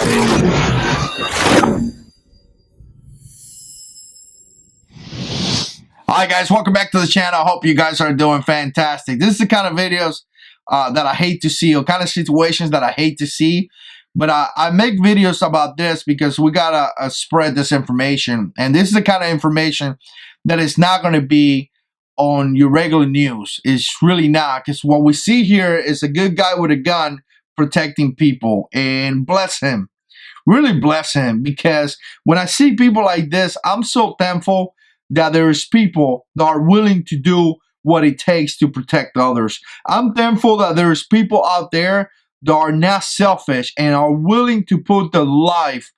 Hi guys, welcome back to the channel. I hope you guys are doing fantastic. This is the kind of videos that I hate to see, or kind of situations that I hate to see. But I make videos about this because we gotta spread this information. And this is the kind of information that is not going to be on your regular news. It's really not, because what we see here is a good guy with a gun protecting people, and bless him. Really bless him, because when I see people like this, I'm so thankful that there is people that are willing to do what it takes to protect others. I'm thankful that there is people out there that are not selfish and are willing to put their life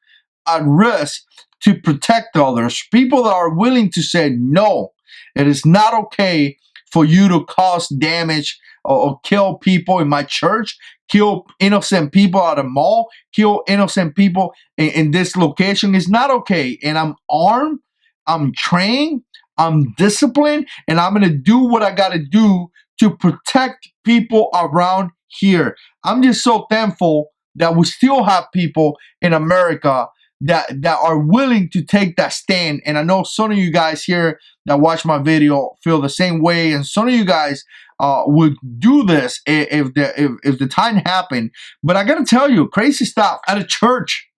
at risk to protect others. People that are willing to say, no, it is not okay for you to cause damage or kill people in my church, kill innocent people at a mall, kill innocent people in this location. It's not okay. And I'm armed, I'm trained, I'm disciplined, and I'm going to do what I got to do to protect people around here. I'm just so thankful that we still have people in America that are willing to take that stand. And I know some of you guys here that watch my video feel the same way, and some of you guys would do this if the time happened. But I got to tell you, crazy stuff at a church.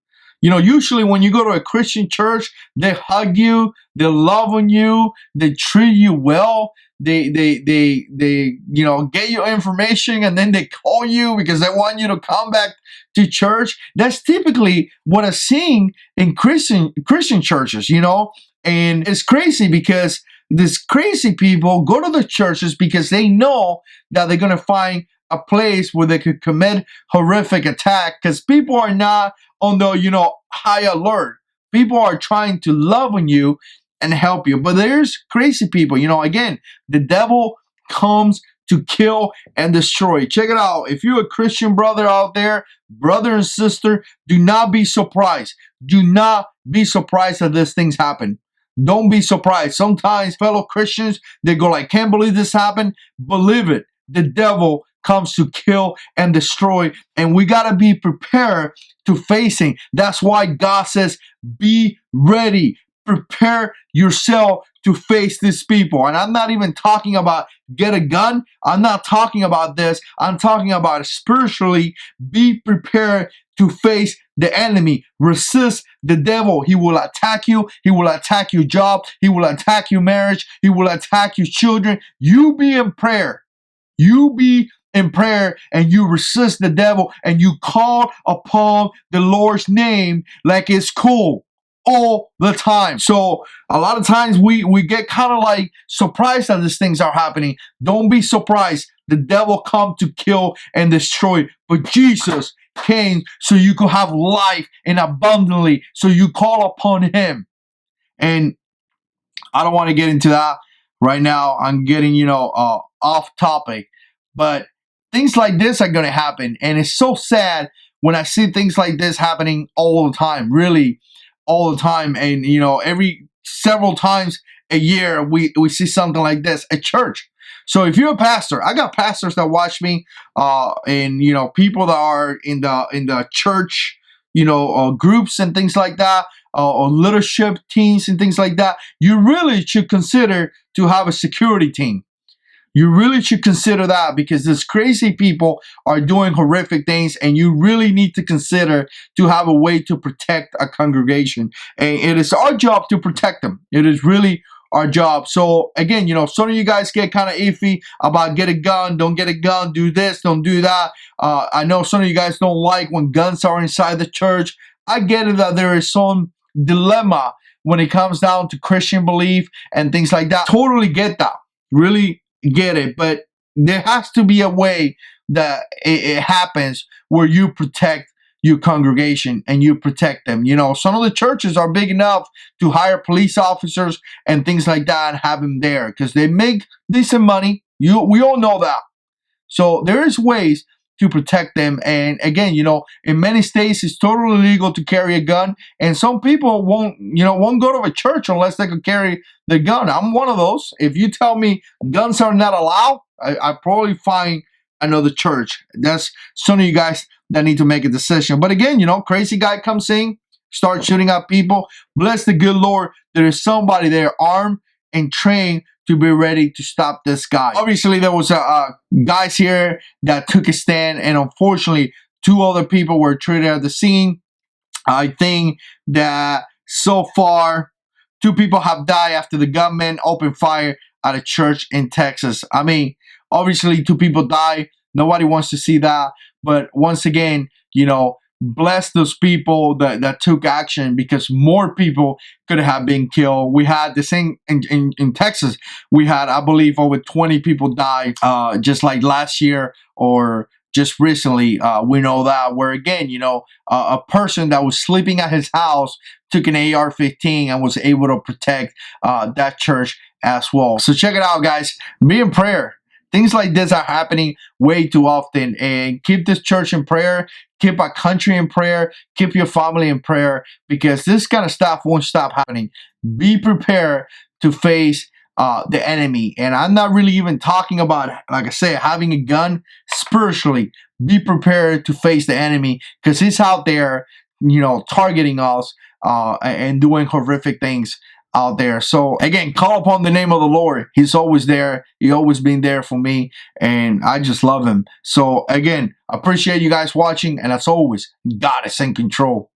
You know, usually when you go to a Christian church, they hug you, they love on you, they treat you well, they you know, get your information, and then they call you because they want you to come back to church. That's typically what I'm seeing in Christian churches, you know. And it's crazy because these crazy people go to the churches because they know that they're going to find a place where they could commit horrific attack, because people are not on the, you know, high alert. People are trying to love on you and help you. But there's crazy people, you know. Again, the devil comes to kill and destroy. Check it out. If you're a Christian brother out there, brother and sister, do not be surprised. Do not be surprised that these things happen. Don't be surprised. Sometimes fellow Christians, they go like, can't believe this happened. Believe it. The devil comes to kill and destroy, and we got to be prepared to facing. That's why God says, be ready. Prepare yourself to face these people. And I'm not even talking about get a gun. I'm not talking about this. I'm talking about spiritually. Be prepared to face the enemy. Resist the devil. He will attack you. He will attack your job. He will attack your marriage. He will attack your children. You be in prayer. You be in prayer, and you resist the devil, and you call upon the Lord's name like it's cool all the time. So a lot of times we get kind of like surprised that these things are happening. Don't be surprised. The devil come to kill and destroy, but Jesus came so you could have life and abundantly. So you call upon him. And I don't want to get into that right now. I'm getting, you know, off topic, but things like this are going to happen. And it's so sad when I see things like this happening all the time, really all the time. And, you know, every several times a year, we see something like this at church. So if you're a pastor, I got pastors that watch me, and, you know, people that are in the church, you know, groups and things like that, or leadership teams and things like that. You really should consider to have a security team. You really should consider that, because these crazy people are doing horrific things, and you really need to consider to have a way to protect a congregation. And it is our job to protect them. It is really our job. So again, you know, some of you guys get kind of iffy about get a gun, don't get a gun, do this, don't do that. I know some of you guys don't like when guns are inside the church. I get it that there is some dilemma when it comes down to Christian belief and things like that. Totally get that. Really get it. But there has to be a way that it happens where you protect your congregation and you protect them. You know, some of the churches are big enough to hire police officers and things like that and have them there because they make decent money. We all know that. So there is ways to protect them. And again, you know, in many states, it's totally legal to carry a gun. And some people won't go to a church unless they could carry the gun. I'm one of those. If you tell me guns are not allowed, I probably find another church. That's some of you guys that need to make a decision. But again, you know, crazy guy comes in, start shooting at people. Bless the good Lord, there is somebody there armed and trained to be ready to stop this guy. Obviously, there was guys here that took a stand, and unfortunately, 2 other people were treated at the scene. I think that so far, 2 people have died after the gunman opened fire at a church in Texas. I mean, obviously 2 people died. Nobody wants to see that. But once again, you know, bless those people that took action, because more people could have been killed. We had the same in Texas. We had, I believe, over 20 people die just like last year or just recently. We know that, where again, you know, a person that was sleeping at his house took an AR-15 and was able to protect that church as well. So check it out, guys. Be in prayer. Things like this are happening way too often, and keep this church in prayer, keep our country in prayer, keep your family in prayer, because this kind of stuff won't stop happening. Be prepared to face the enemy. And I'm not really even talking about, like I say, having a gun. Spiritually, be prepared to face the enemy, because he's out there, you know, targeting us and doing horrific things out there. So again, call upon the name of the Lord. He's always there. He's always been there for me, and I just love him. So again, appreciate you guys watching, and as always, God is in control.